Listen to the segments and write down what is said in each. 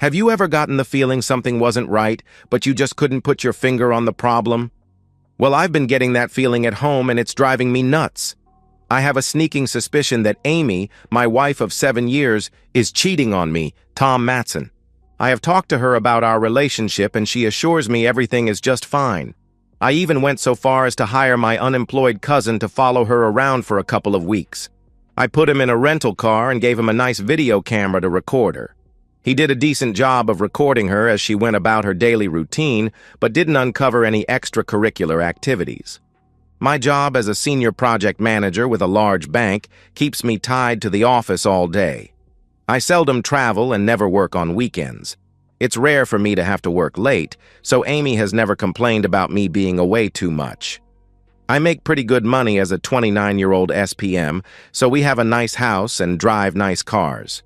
Have you ever gotten the feeling something wasn't right, but you just couldn't put your finger on the problem? Well, I've been getting that feeling at home and it's driving me nuts. I have a sneaking suspicion that Amy, my wife of 7 years, is cheating on me, Tom Matson. I have talked to her about our relationship and she assures me everything is just fine. I even went so far as to hire my unemployed cousin to follow her around for a couple of weeks. I put him in a rental car and gave him a nice video camera to record her. He did a decent job of recording her as she went about her daily routine, but didn't uncover any extracurricular activities. My job as a senior project manager with a large bank keeps me tied to the office all day. I seldom travel and never work on weekends. It's rare for me to have to work late, so Amy has never complained about me being away too much. I make pretty good money as a 29-year-old SPM, so we have a nice house and drive nice cars.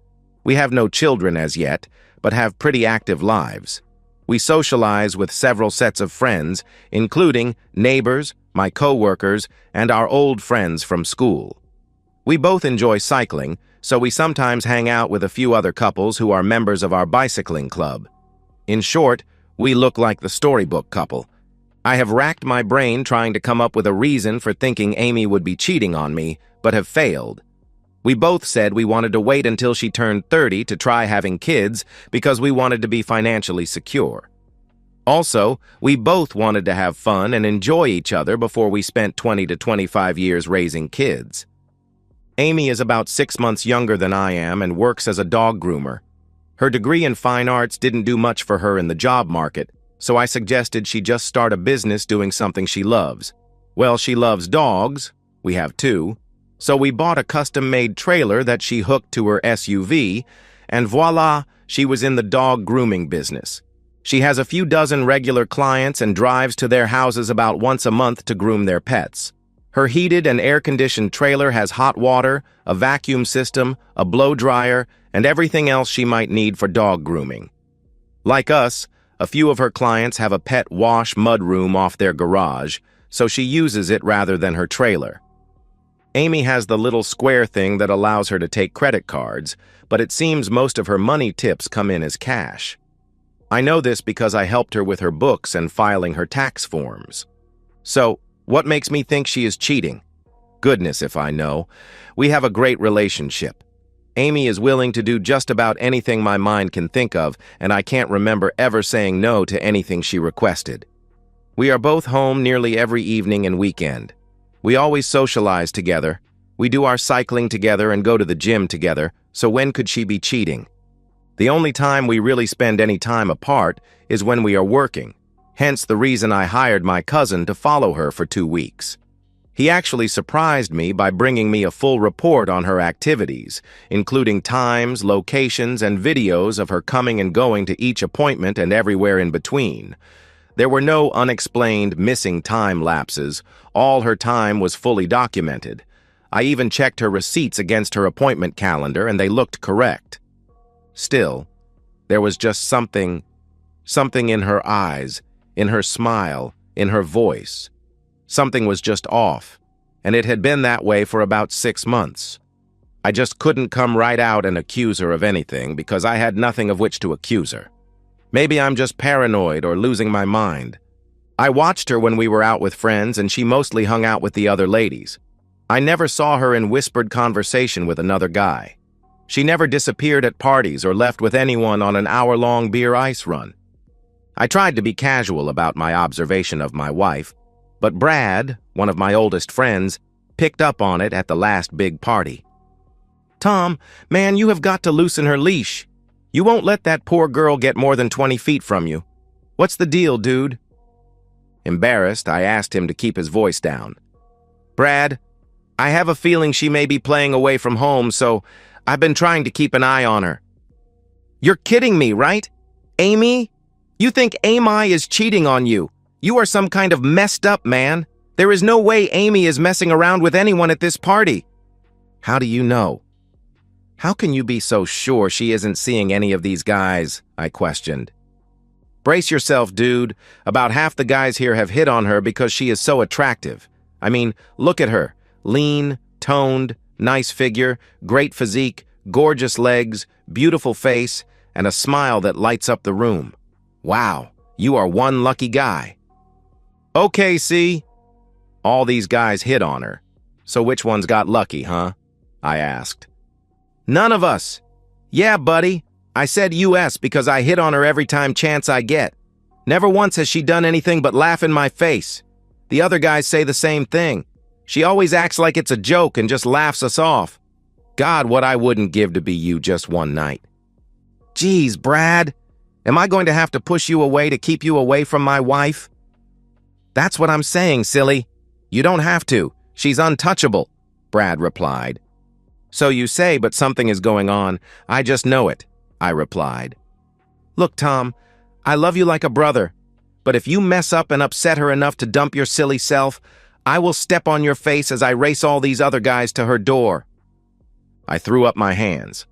We have no children as yet, but have pretty active lives. We socialize with several sets of friends, including neighbors, my co-workers, and our old friends from school. We both enjoy cycling, so we sometimes hang out with a few other couples who are members of our bicycling club. In short, we look like the storybook couple. I have racked my brain trying to come up with a reason for thinking Amy would be cheating on me, but have failed. We both said we wanted to wait until she turned 30 to try having kids because we wanted to be financially secure. Also, we both wanted to have fun and enjoy each other before we spent 20 to 25 years raising kids. Amy is about 6 months younger than I am and works as a dog groomer. Her degree in fine arts didn't do much for her in the job market, so I suggested she just start a business doing something she loves. Well, she loves dogs. We have 2. So we bought a custom-made trailer that she hooked to her SUV, and voila, she was in the dog grooming business. She has a few dozen regular clients and drives to their houses about once a month to groom their pets. Her heated and air-conditioned trailer has hot water, a vacuum system, a blow dryer, and everything else she might need for dog grooming. Like us, a few of her clients have a pet wash mudroom off their garage, so she uses it rather than her trailer. Amy has the little square thing that allows her to take credit cards, but it seems most of her money tips come in as cash. I know this because I helped her with her books and filing her tax forms. So, what makes me think she is cheating? Goodness if I know. We have a great relationship. Amy is willing to do just about anything my mind can think of, and I can't remember ever saying no to anything she requested. We are both home nearly every evening and weekend. We always socialize together. We do our cycling together and go to the gym together, so when could she be cheating? The only time we really spend any time apart is when we are working, hence the reason I hired my cousin to follow her for 2 weeks. He actually surprised me by bringing me a full report on her activities, including times, locations, and videos of her coming and going to each appointment and everywhere in between. There were no unexplained missing time lapses. All her time was fully documented. I even checked her receipts against her appointment calendar and they looked correct. Still, there was just something in her eyes, in her smile, in her voice. Something was just off, and it had been that way for about 6 months. I just couldn't come right out and accuse her of anything because I had nothing of which to accuse her. Maybe I'm just paranoid or losing my mind. I watched her when we were out with friends and she mostly hung out with the other ladies. I never saw her in whispered conversation with another guy. She never disappeared at parties or left with anyone on an hour-long beer ice run. I tried to be casual about my observation of my wife, but Brad, one of my oldest friends, picked up on it at the last big party. "Tom, man, you have got to loosen her leash. You won't let that poor girl get more than 20 feet from you. What's the deal, dude?" Embarrassed, I asked him to keep his voice down. "Brad, I have a feeling she may be playing away from home, so I've been trying to keep an eye on her." "You're kidding me, right? Amy? You think Amy is cheating on you? You are some kind of messed up man. There is no way Amy is messing around with anyone at this party." "How do you know?" "How can you be so sure she isn't seeing any of these guys?" I questioned. "Brace yourself, dude. About half the guys here have hit on her because she is so attractive. I mean, look at her. Lean, toned, nice figure, great physique, gorgeous legs, beautiful face, and a smile that lights up the room. Wow, you are one lucky guy. Okay, see? All these guys hit on her. So which one's got lucky, huh? I asked. None of us. Yeah, buddy. I said US because I hit on her every chance I get. Never once has she done anything but laugh in my face. The other guys say the same thing. She always acts like it's a joke and just laughs us off. God, what I wouldn't give to be you just one night. Geez, Brad. Am I going to have to push you away to keep you away from my wife? That's what I'm saying, silly. You don't have to. She's untouchable, Brad replied. So you say, but something is going on. I just know it, I replied. Look, Tom, I love you like a brother, but if you mess up and upset her enough to dump your silly self, I will step on your face as I race all these other guys to her door. I threw up my hands.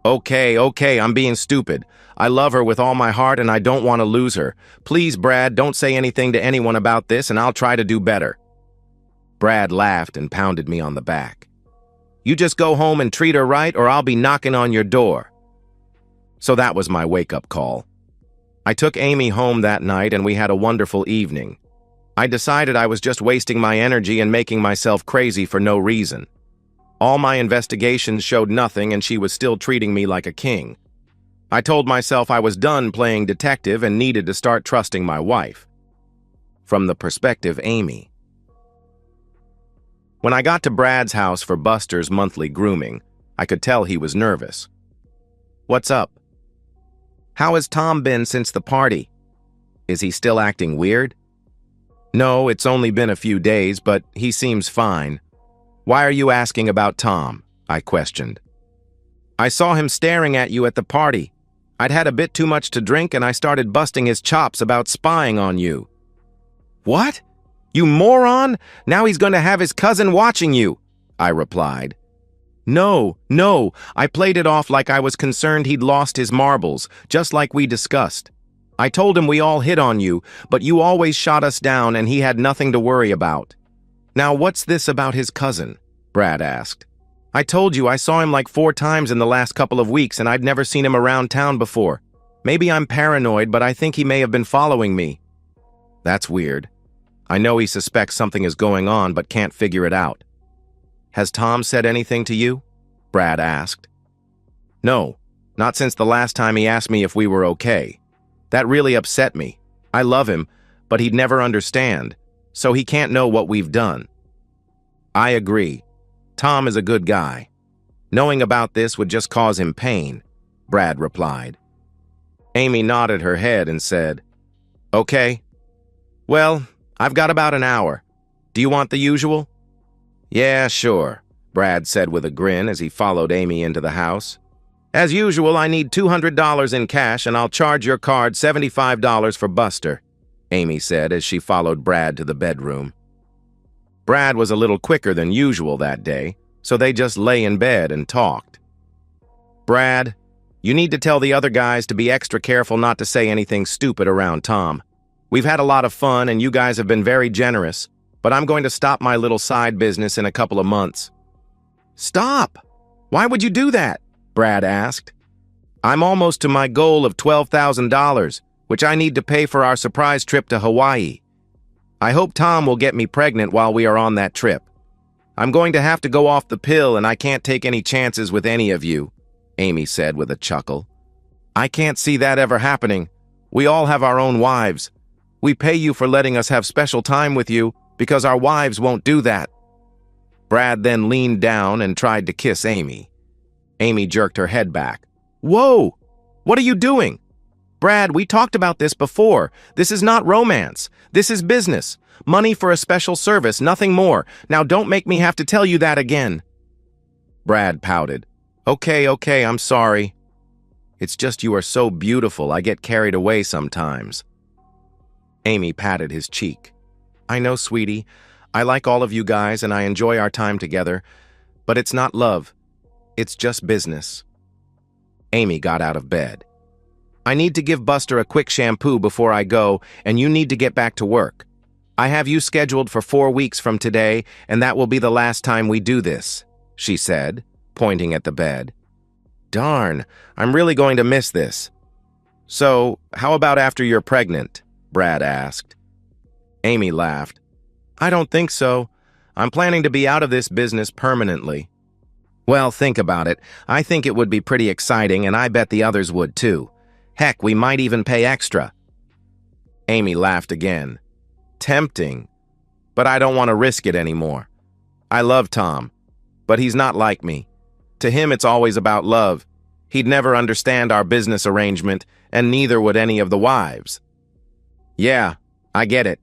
Okay, I'm being stupid. I love her with all my heart and I don't want to lose her. Please, Brad, don't say anything to anyone about this and I'll try to do better. Brad laughed and pounded me on the back. You just go home and treat her right or I'll be knocking on your door. So that was my wake-up call. I took Amy home that night and we had a wonderful evening. I decided I was just wasting my energy and making myself crazy for no reason. All my investigations showed nothing and she was still treating me like a king. I told myself I was done playing detective and needed to start trusting my wife. From the perspective Amy. When I got to Brad's house for Buster's monthly grooming, I could tell he was nervous. What's up? How has Tom been since the party? Is he still acting weird? No, it's only been a few days, but he seems fine. Why are you asking about Tom? I questioned. I saw him staring at you at the party. I'd had a bit too much to drink and I started busting his chops about spying on you. What? You moron! Now he's going to have his cousin watching you, I replied. No, I played it off like I was concerned he'd lost his marbles, just like we discussed. I told him we all hit on you, but you always shot us down and he had nothing to worry about. Now what's this about his cousin? Brad asked. I told you I saw him like 4 times in the last couple of weeks and I'd never seen him around town before. Maybe I'm paranoid, but I think he may have been following me. That's weird. I know he suspects something is going on but can't figure it out. Has Tom said anything to you? Brad asked. No, not since the last time he asked me if we were okay. That really upset me. I love him, but he'd never understand, so he can't know what we've done. I agree. Tom is a good guy. Knowing about this would just cause him pain, Brad replied. Amy nodded her head and said, Okay. Well, I've got about an hour. Do you want the usual? Yeah, sure, Brad said with a grin as he followed Amy into the house. As usual, I need $200 in cash and I'll charge your card $75 for Buster, Amy said as she followed Brad to the bedroom. Brad was a little quicker than usual that day, so they just lay in bed and talked. Brad, you need to tell the other guys to be extra careful not to say anything stupid around Tom. We've had a lot of fun and you guys have been very generous, but I'm going to stop my little side business in a couple of months. Stop! Why would you do that? Brad asked. I'm almost to my goal of $12,000, which I need to pay for our surprise trip to Hawaii. I hope Tom will get me pregnant while we are on that trip. I'm going to have to go off the pill and I can't take any chances with any of you, Amy said with a chuckle. I can't see that ever happening. We all have our own wives. We pay you for letting us have special time with you because our wives won't do that. Brad then leaned down and tried to kiss Amy. Amy jerked her head back. Whoa! What are you doing? Brad, we talked about this before. This is not romance. This is business. Money for a special service, nothing more. Now don't make me have to tell you that again. Brad pouted. Okay, I'm sorry. It's just you are so beautiful, I get carried away sometimes. Amy patted his cheek. I know, sweetie. I like all of you guys and I enjoy our time together, but it's not love. It's just business. Amy got out of bed. I need to give Buster a quick shampoo before I go, and you need to get back to work. I have you scheduled for 4 weeks from today, and that will be the last time we do this, she said, pointing at the bed. Darn, I'm really going to miss this. So, how about after you're pregnant? Brad asked. Amy laughed. I don't think so. I'm planning to be out of this business permanently. Well, think about it. I think it would be pretty exciting, and I bet the others would too. Heck, we might even pay extra. Amy laughed again. Tempting, but I don't want to risk it anymore. I love Tom, but he's not like me. To him, it's always about love. He'd never understand our business arrangement, and neither would any of the wives. Yeah, I get it.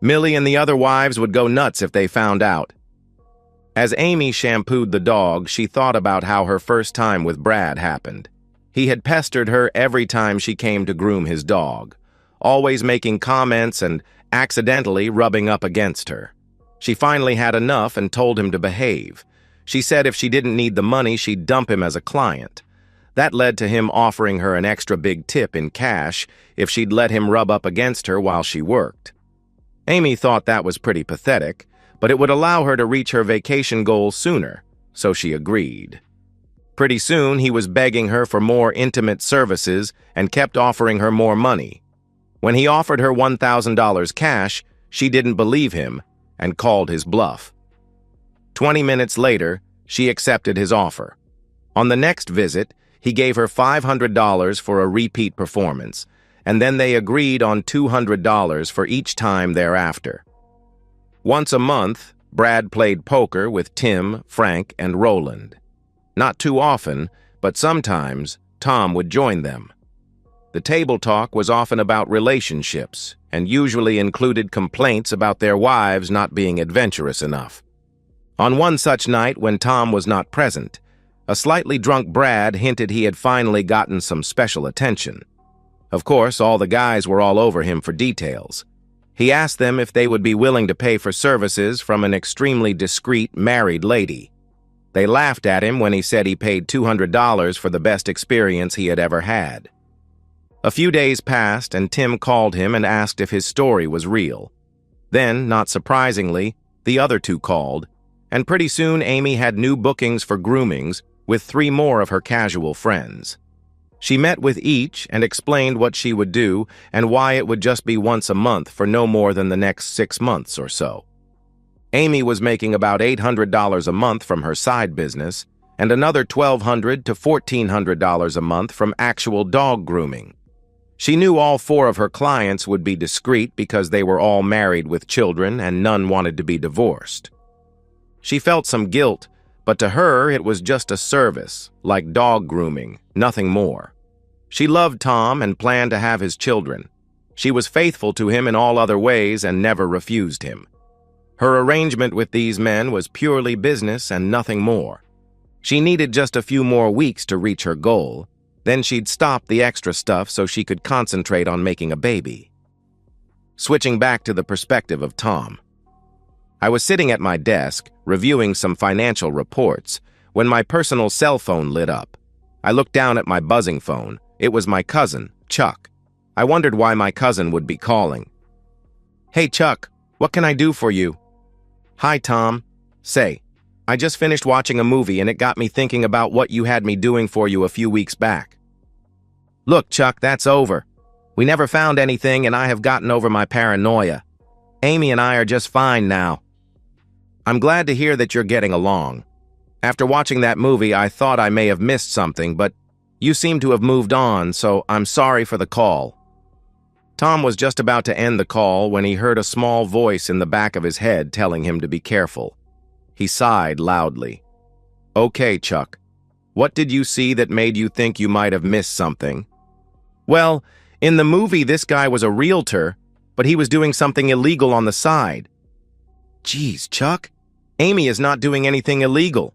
Millie and the other wives would go nuts if they found out. As Amy shampooed the dog, she thought about how her first time with Brad happened. He had pestered her every time she came to groom his dog, always making comments and accidentally rubbing up against her. She finally had enough and told him to behave. She said if she didn't need the money, she'd dump him as a client. That led to him offering her an extra big tip in cash if she'd let him rub up against her while she worked. Amy thought that was pretty pathetic, but it would allow her to reach her vacation goal sooner, so she agreed. Pretty soon, he was begging her for more intimate services and kept offering her more money. When he offered her $1,000 cash, she didn't believe him and called his bluff. 20 minutes later, she accepted his offer. On the next visit, he gave her $500 for a repeat performance, and then they agreed on $200 for each time thereafter. Once a month, Brad played poker with Tim, Frank, and Roland. Not too often, but sometimes Tom would join them. The table talk was often about relationships and usually included complaints about their wives not being adventurous enough. On one such night when Tom was not present, a slightly drunk Brad hinted he had finally gotten some special attention. Of course, all the guys were all over him for details. He asked them if they would be willing to pay for services from an extremely discreet married lady. They laughed at him when he said he paid $200 for the best experience he had ever had. A few days passed, and Tim called him and asked if his story was real. Then, not surprisingly, the other two called, and pretty soon Amy had new bookings for groomings with 3 more of her casual friends. She met with each and explained what she would do and why it would just be once a month for no more than the next 6 months or so. Amy was making about $800 a month from her side business and another $1,200 to $1,400 a month from actual dog grooming. She knew all 4 of her clients would be discreet because they were all married with children and none wanted to be divorced. She felt some guilt, but to her it was just a service, like dog grooming, nothing more. She loved Tom and planned to have his children. She was faithful to him in all other ways and never refused him. Her arrangement with these men was purely business and nothing more. She needed just a few more weeks to reach her goal. Then she'd stop the extra stuff so she could concentrate on making a baby. Switching back to the perspective of Tom. I was sitting at my desk, reviewing some financial reports, when my personal cell phone lit up. I looked down at my buzzing phone. It was my cousin, Chuck. I wondered why my cousin would be calling. Hey, Chuck, what can I do for you? Hi, Tom. Say, I just finished watching a movie and it got me thinking about what you had me doing for you a few weeks back. Look, Chuck, that's over. We never found anything and I have gotten over my paranoia. Amy and I are just fine now. I'm glad to hear that you're getting along. After watching that movie, I thought I may have missed something, but you seem to have moved on, so I'm sorry for the call. Tom was just about to end the call when he heard a small voice in the back of his head telling him to be careful. He sighed loudly. Okay, Chuck. What did you see that made you think you might have missed something? Well, in the movie, this guy was a realtor, but he was doing something illegal on the side. Geez, Chuck. Amy is not doing anything illegal.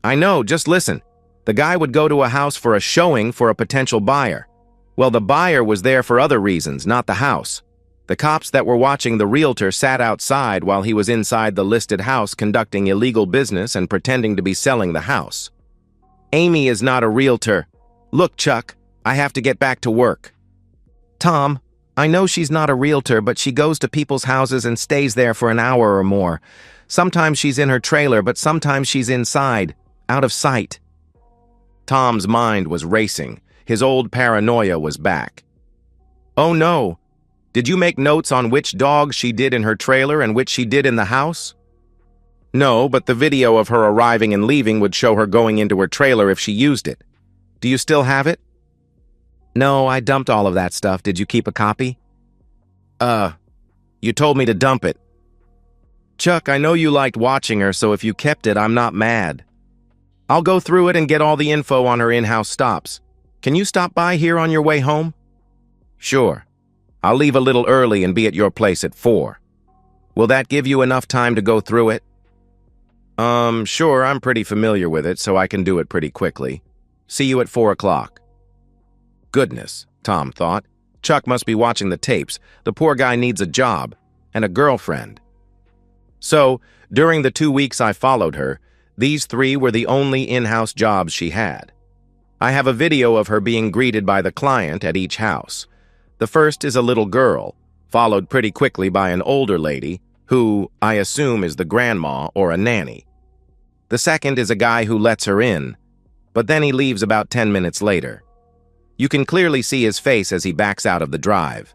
I know, just listen. The guy would go to a house for a showing for a potential buyer. Well, the buyer was there for other reasons, not the house. The cops that were watching the realtor sat outside while he was inside the listed house conducting illegal business and pretending to be selling the house. Amy is not a realtor. Look, Chuck, I have to get back to work. Tom, I know she's not a realtor, but she goes to people's houses and stays there for an hour or more. Sometimes she's in her trailer, but sometimes she's inside, out of sight. Tom's mind was racing. His old paranoia was back. Oh no! Did you make notes on which dogs she did in her trailer and which she did in the house? No, but the video of her arriving and leaving would show her going into her trailer if she used it. Do you still have it? No, I dumped all of that stuff. Did you keep a copy? You told me to dump it. Chuck, I know you liked watching her, so if you kept it, I'm not mad. I'll go through it and get all the info on her in-house stops. Can you stop by here on your way home? Sure. I'll leave a little early and be at your place at 4. Will that give you enough time to go through it? Sure, I'm pretty familiar with it, so I can do it pretty quickly. See you at 4 o'clock. Goodness, Tom thought. Chuck must be watching the tapes. The poor guy needs a job and a girlfriend. So, during the 2 weeks I followed her, these 3 were the only in-house jobs she had. I have a video of her being greeted by the client at each house. The first is a little girl, followed pretty quickly by an older lady, who I assume is the grandma or a nanny. The second is a guy who lets her in, but then he leaves about 10 minutes later. You can clearly see his face as he backs out of the drive.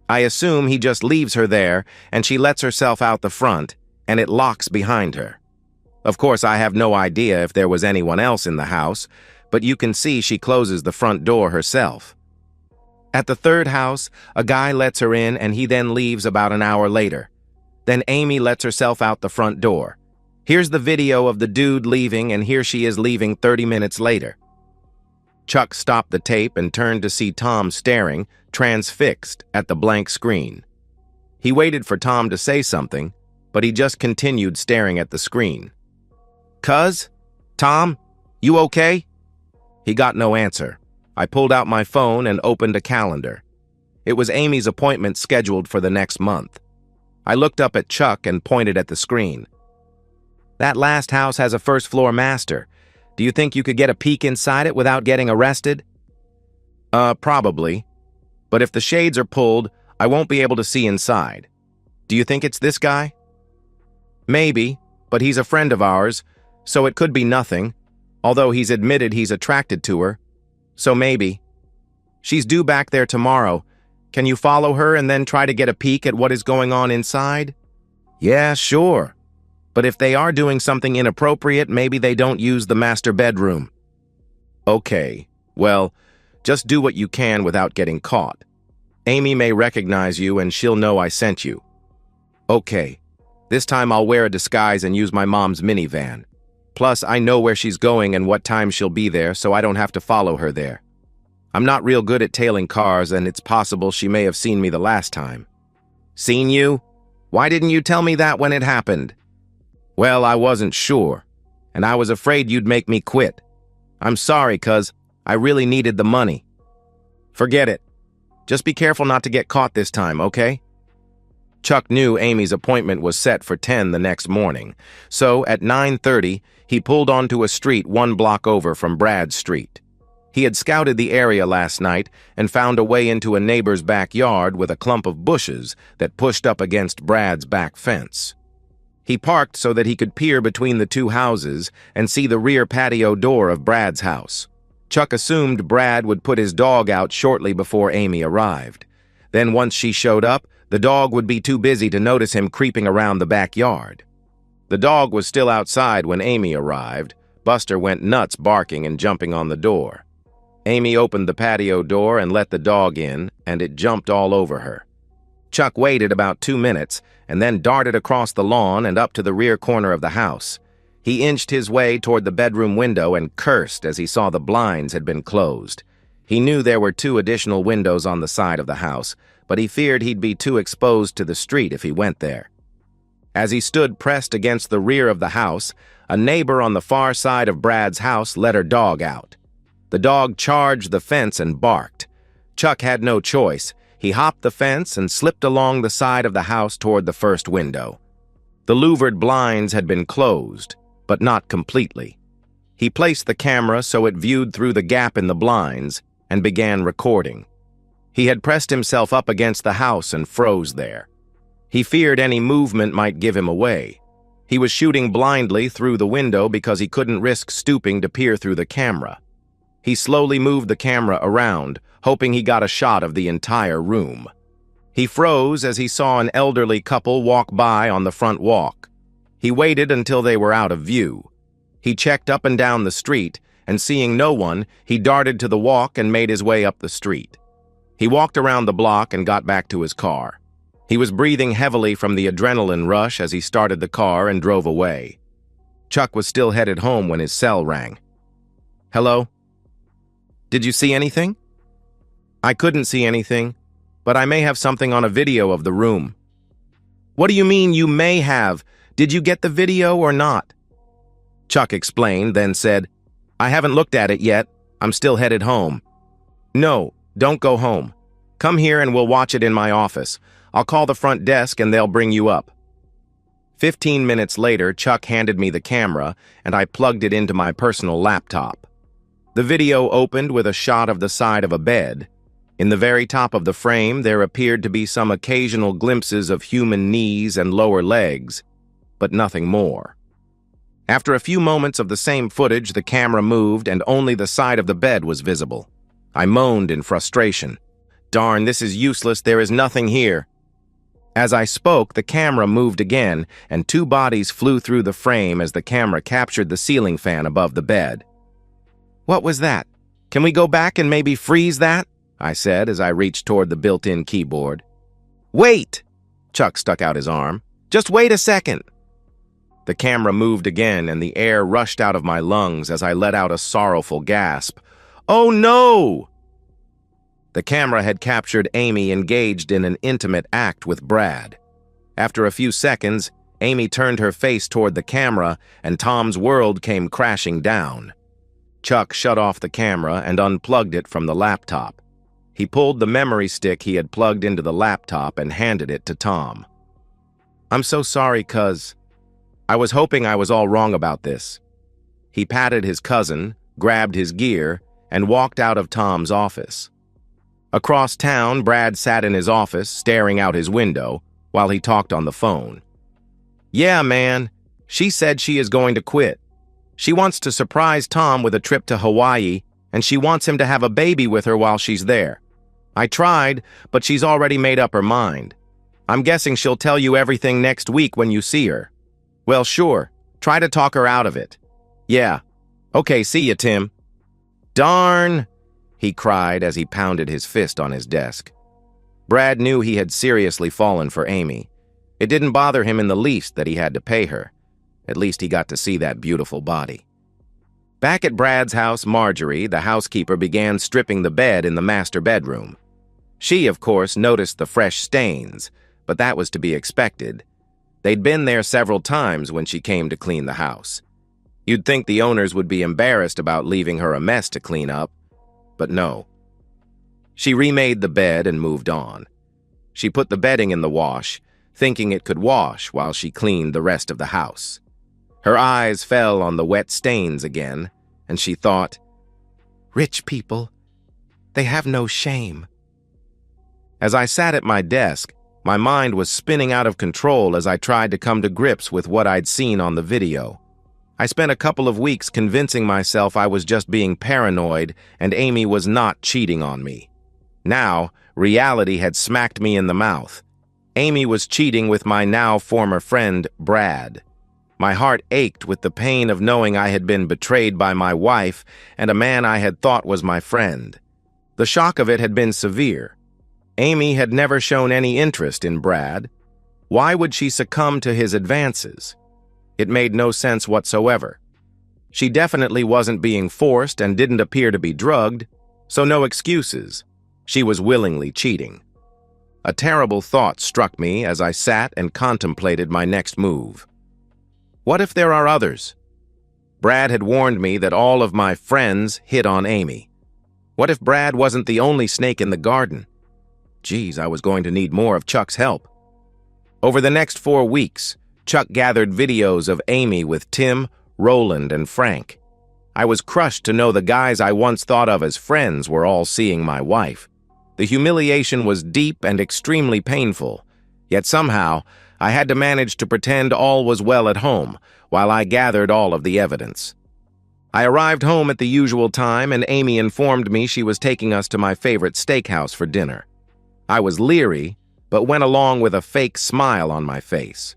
I assume he just leaves her there and she lets herself out the front and it locks behind her. Of course, I have no idea if there was anyone else in the house, but you can see she closes the front door herself. At the third house, a guy lets her in and he then leaves about an hour later. Then Amy lets herself out the front door. Here's the video of the dude leaving and here she is leaving 30 minutes later. Chuck stopped the tape and turned to see Tom staring, transfixed, at the blank screen. He waited for Tom to say something, but he just continued staring at the screen. "Cuz? Tom? You okay?" He got no answer. I pulled out my phone and opened a calendar. It was Amy's appointment scheduled for the next month. I looked up at Chuck and pointed at the screen. "That last house has a first-floor master. Do you think you could get a peek inside it without getting arrested?" Probably. But if the shades are pulled, I won't be able to see inside. Do you think it's this guy? Maybe, but he's a friend of ours, so it could be nothing, although he's admitted he's attracted to her. So maybe. She's due back there tomorrow. Can you follow her and then try to get a peek at what is going on inside? Yeah, sure. But if they are doing something inappropriate, maybe they don't use the master bedroom. Okay, well, just do what you can without getting caught. Amy may recognize you and she'll know I sent you. Okay, this time I'll wear a disguise and use my mom's minivan. Plus, I know where she's going and what time she'll be there, so I don't have to follow her there. I'm not real good at tailing cars, and it's possible she may have seen me the last time. Seen you? Why didn't you tell me that when it happened? Well, I wasn't sure, and I was afraid you'd make me quit. I'm sorry, cuz I really needed the money. Forget it. Just be careful not to get caught this time, okay? Chuck knew Amy's appointment was set for 10 the next morning, so at 9:30, he pulled onto a street 1 block over from Brad Street. He had scouted the area last night and found a way into a neighbor's backyard with a clump of bushes that pushed up against Brad's back fence. He parked so that he could peer between the 2 houses and see the rear patio door of Brad's house. Chuck assumed Brad would put his dog out shortly before Amy arrived. Then once she showed up, the dog would be too busy to notice him creeping around the backyard. The dog was still outside when Amy arrived. Buster went nuts barking and jumping on the door. Amy opened the patio door and let the dog in, and it jumped all over her. Chuck waited about 2 minutes and then darted across the lawn and up to the rear corner of the house. He inched his way toward the bedroom window and cursed as he saw the blinds had been closed. He knew there were 2 additional windows on the side of the house, but he feared he'd be too exposed to the street if he went there. As he stood pressed against the rear of the house, a neighbor on the far side of Brad's house let her dog out. The dog charged the fence and barked. Chuck had no choice. He hopped the fence and slipped along the side of the house toward the first window. The louvered blinds had been closed, but not completely. He placed the camera so it viewed through the gap in the blinds and began recording. He had pressed himself up against the house and froze there. He feared any movement might give him away. He was shooting blindly through the window because he couldn't risk stooping to peer through the camera. He slowly moved the camera around, hoping he got a shot of the entire room. He froze as he saw an elderly couple walk by on the front walk. He waited until they were out of view. He checked up and down the street, and seeing no one, he darted to the walk and made his way up the street. He walked around the block and got back to his car. He was breathing heavily from the adrenaline rush as he started the car and drove away. Chuck was still headed home when his cell rang. "Hello? Did you see anything?" "I couldn't see anything, but I may have something on a video of the room." "What do you mean you may have? Did you get the video or not?" Chuck explained, then said, "I haven't looked at it yet. I'm still headed home." "No, don't go home. Come here and we'll watch it in my office. I'll call the front desk and they'll bring you up." 15 minutes later, Chuck handed me the camera and I plugged it into my personal laptop. The video opened with a shot of the side of a bed. In the very top of the frame, there appeared to be some occasional glimpses of human knees and lower legs, but nothing more. After a few moments of the same footage, the camera moved and only the side of the bed was visible. I moaned in frustration. "Darn, this is useless. There is nothing here." As I spoke, the camera moved again, and two bodies flew through the frame as the camera captured the ceiling fan above the bed. "What was that? Can we go back and maybe freeze that?" I said as I reached toward the built-in keyboard. "Wait!" Chuck stuck out his arm. "Just wait a second." The camera moved again, and the air rushed out of my lungs as I let out a sorrowful gasp. "Oh no!" The camera had captured Amy engaged in an intimate act with Brad. After a few seconds, Amy turned her face toward the camera, and Tom's world came crashing down. Chuck shut off the camera and unplugged it from the laptop. He pulled the memory stick he had plugged into the laptop and handed it to Tom. "I'm so sorry, cuz. I was hoping I was all wrong about this." He patted his cousin, grabbed his gear, and walked out of Tom's office. Across town, Brad sat in his office, staring out his window, while he talked on the phone. "Yeah, man. She said she is going to quit. She wants to surprise Tom with a trip to Hawaii, and she wants him to have a baby with her while she's there. I tried, but she's already made up her mind. I'm guessing she'll tell you everything next week when you see her." "Well, sure. Try to talk her out of it." "Yeah. Okay, see ya, Tim." "Darn!" he cried as he pounded his fist on his desk. Brad knew he had seriously fallen for Amy. It didn't bother him in the least that he had to pay her. At least he got to see that beautiful body. Back at Brad's house, Marjorie, the housekeeper, began stripping the bed in the master bedroom. She, of course, noticed the fresh stains, but that was to be expected. They'd been there several times when she came to clean the house. You'd think the owners would be embarrassed about leaving her a mess to clean up, but no. She remade the bed and moved on. She put the bedding in the wash, thinking it could wash while she cleaned the rest of the house. Her eyes fell on the wet stains again, and she thought, "Rich people, they have no shame." As I sat at my desk, my mind was spinning out of control as I tried to come to grips with what I'd seen on the video. I spent a couple of weeks convincing myself I was just being paranoid and Amy was not cheating on me. Now, reality had smacked me in the mouth. Amy was cheating with my now former friend, Brad. My heart ached with the pain of knowing I had been betrayed by my wife and a man I had thought was my friend. The shock of it had been severe. Amy had never shown any interest in Brad. Why would she succumb to his advances? It made no sense whatsoever. She definitely wasn't being forced and didn't appear to be drugged, so no excuses. She was willingly cheating. A terrible thought struck me as I sat and contemplated my next move. What if there are others? Brad had warned me that all of my friends hit on Amy. What if Brad wasn't the only snake in the garden? Geez, I was going to need more of Chuck's help. Over the next 4 weeks, Chuck gathered videos of Amy with Tim, Roland, and Frank. I was crushed to know the guys I once thought of as friends were all seeing my wife. The humiliation was deep and extremely painful, yet somehow I had to manage to pretend all was well at home while I gathered all of the evidence. I arrived home at the usual time, and Amy informed me she was taking us to my favorite steakhouse for dinner. I was leery, but went along with a fake smile on my face.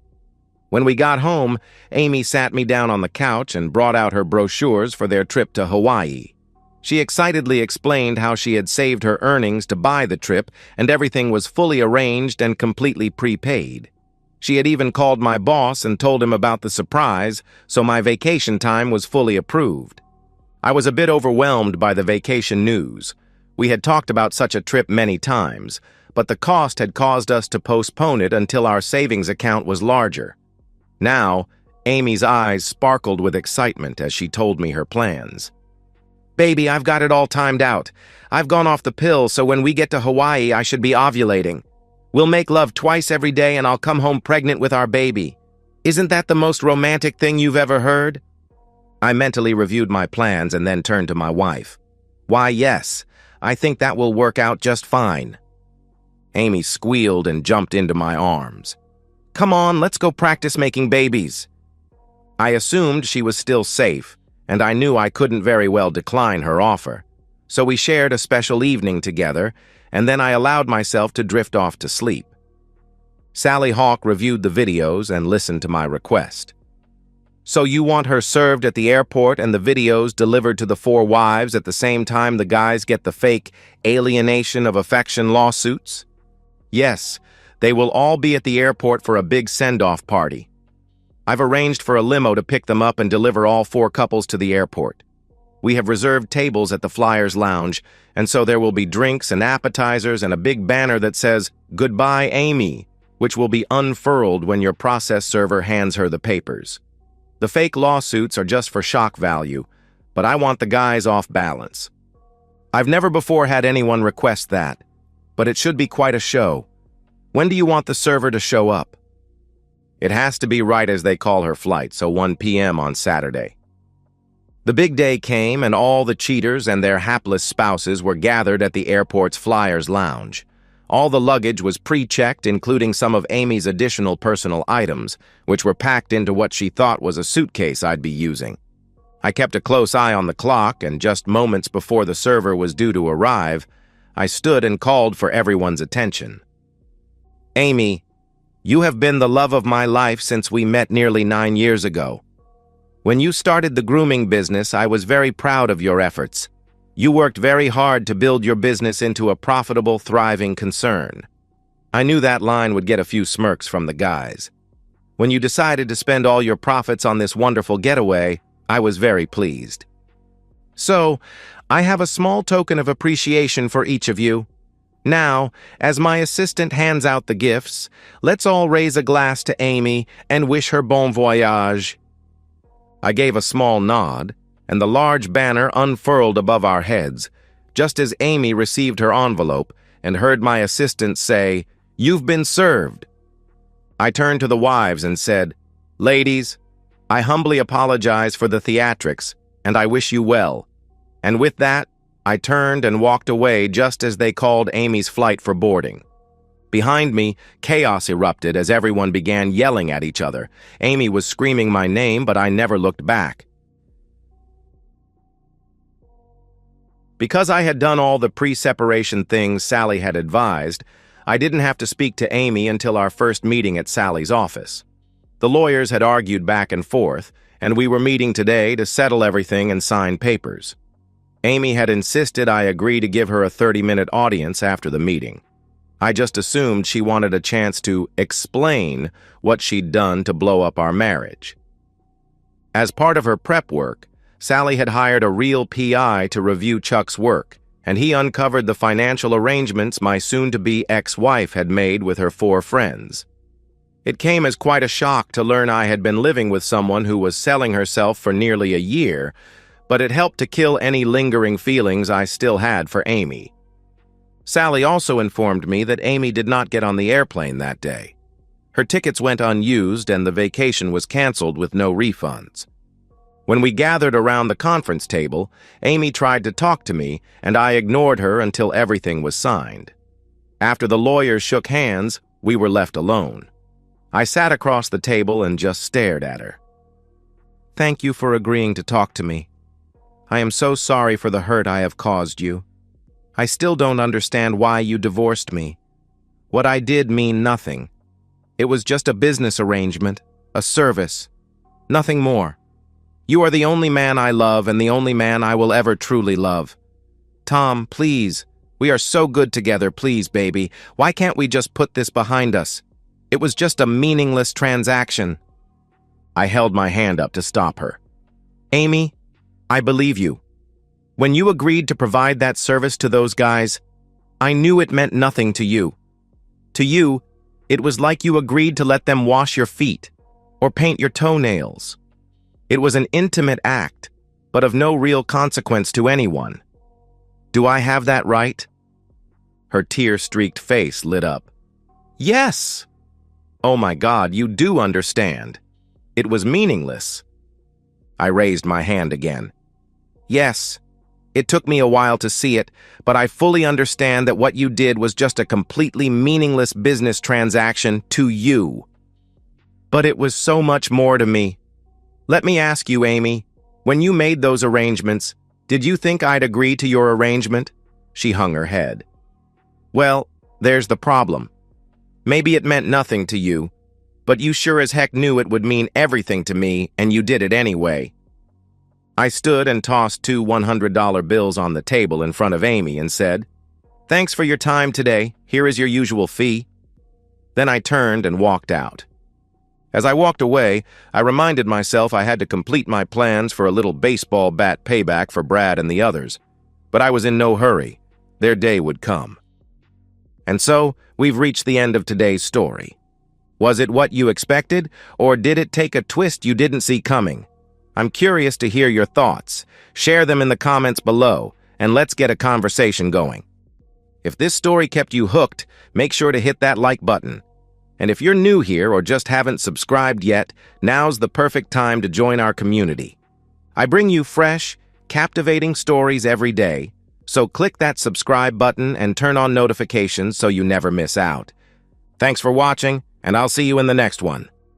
When we got home, Amy sat me down on the couch and brought out her brochures for their trip to Hawaii. She excitedly explained how she had saved her earnings to buy the trip, and everything was fully arranged and completely prepaid. She had even called my boss and told him about the surprise, so my vacation time was fully approved. I was a bit overwhelmed by the vacation news. We had talked about such a trip many times, but the cost had caused us to postpone it until our savings account was larger. Now, Amy's eyes sparkled with excitement as she told me her plans. "Baby, I've got it all timed out. I've gone off the pill, so when we get to Hawaii, I should be ovulating. We'll make love twice every day and I'll come home pregnant with our baby. Isn't that the most romantic thing you've ever heard?" I mentally reviewed my plans and then turned to my wife. "Why, yes, I think that will work out just fine." Amy squealed and jumped into my arms. "Come on, let's go practice making babies." I assumed she was still safe, and I knew I couldn't very well decline her offer. So we shared a special evening together, and then I allowed myself to drift off to sleep. Sally Hawk reviewed the videos and listened to my request. "So you want her served at the airport and the videos delivered to the 4 wives at the same time the guys get the fake alienation of affection lawsuits?" "Yes, they will all be at the airport for a big send-off party. I've arranged for a limo to pick them up and deliver all 4 couples to the airport. We have reserved tables at the Flyers Lounge, and so there will be drinks and appetizers and a big banner that says, 'Goodbye, Amy,' which will be unfurled when your process server hands her the papers. The fake lawsuits are just for shock value, but I want the guys off balance. I've never before had anyone request that, but it should be quite a show. When do you want the server to show up?" "It has to be right as they call her flight, so 1 p.m. on Saturday." The big day came, and all the cheaters and their hapless spouses were gathered at the airport's Flyers Lounge. All the luggage was pre-checked, including some of Amy's additional personal items, which were packed into what she thought was a suitcase I'd be using. I kept a close eye on the clock, and just moments before the server was due to arrive, I stood and called for everyone's attention. "Amy, you have been the love of my life since we met nearly 9 years ago. When you started the grooming business, I was very proud of your efforts. You worked very hard to build your business into a profitable, thriving concern." I knew that line would get a few smirks from the guys. "When you decided to spend all your profits on this wonderful getaway, I was very pleased. So, I have a small token of appreciation for each of you. Now, as my assistant hands out the gifts, let's all raise a glass to Amy and wish her bon voyage." I gave a small nod, and the large banner unfurled above our heads, just as Amy received her envelope and heard my assistant say, "You've been served." I turned to the wives and said, "Ladies, I humbly apologize for the theatrics, and I wish you well." And with that, I turned and walked away just as they called Amy's flight for boarding. Behind me, chaos erupted as everyone began yelling at each other. Amy was screaming my name, but I never looked back. Because I had done all the pre-separation things Sally had advised, I didn't have to speak to Amy until our first meeting at Sally's office. The lawyers had argued back and forth, and we were meeting today to settle everything and sign papers. Amy had insisted I agree to give her a 30-minute audience after the meeting. I just assumed she wanted a chance to explain what she'd done to blow up our marriage. As part of her prep work, Sally had hired a real PI to review Chuck's work, and he uncovered the financial arrangements my soon-to-be ex-wife had made with her 4 friends. It came as quite a shock to learn I had been living with someone who was selling herself for nearly a year, but it helped to kill any lingering feelings I still had for Amy. Sally also informed me that Amy did not get on the airplane that day. Her tickets went unused and the vacation was canceled with no refunds. When we gathered around the conference table, Amy tried to talk to me, and I ignored her until everything was signed. After the lawyers shook hands, we were left alone. I sat across the table and just stared at her. "Thank you for agreeing to talk to me. I am so sorry for the hurt I have caused you. I still don't understand why you divorced me. What I did mean nothing. It was just a business arrangement, a service, nothing more. You are the only man I love and the only man I will ever truly love. Tom, please, we are so good together, please, baby. Why can't we just put this behind us? It was just a meaningless transaction. I held my hand up to stop her. Amy, I believe you. When you agreed to provide that service to those guys, I knew it meant nothing to you. To you, it was like you agreed to let them wash your feet or paint your toenails. It was an intimate act, but of no real consequence to anyone. Do I have that right? Her tear-streaked face lit up. Yes! Oh my God, you do understand. It was meaningless. I raised my hand again. Yes, it took me a while to see it, but I fully understand that what you did was just a completely meaningless business transaction to you. But it was so much more to me. Let me ask you, Amy, when you made those arrangements, did you think I'd agree to your arrangement? She hung her head. Well, there's the problem. Maybe it meant nothing to you, but you sure as heck knew it would mean everything to me, and you did it anyway. I stood and tossed 2 $100 bills on the table in front of Amy and said, "Thanks for your time today. Here is your usual fee." Then I turned and walked out. As I walked away, I reminded myself I had to complete my plans for a little baseball bat payback for Brad and the others. But I was in no hurry. Their day would come. And so, we've reached the end of today's story. Was it what you expected, or did it take a twist you didn't see coming? I'm curious to hear your thoughts. Share them in the comments below, and let's get a conversation going. If this story kept you hooked, make sure to hit that like button. And if you're new here or just haven't subscribed yet, now's the perfect time to join our community. I bring you fresh, captivating stories every day, so click that subscribe button and turn on notifications so you never miss out. Thanks for watching, and I'll see you in the next one.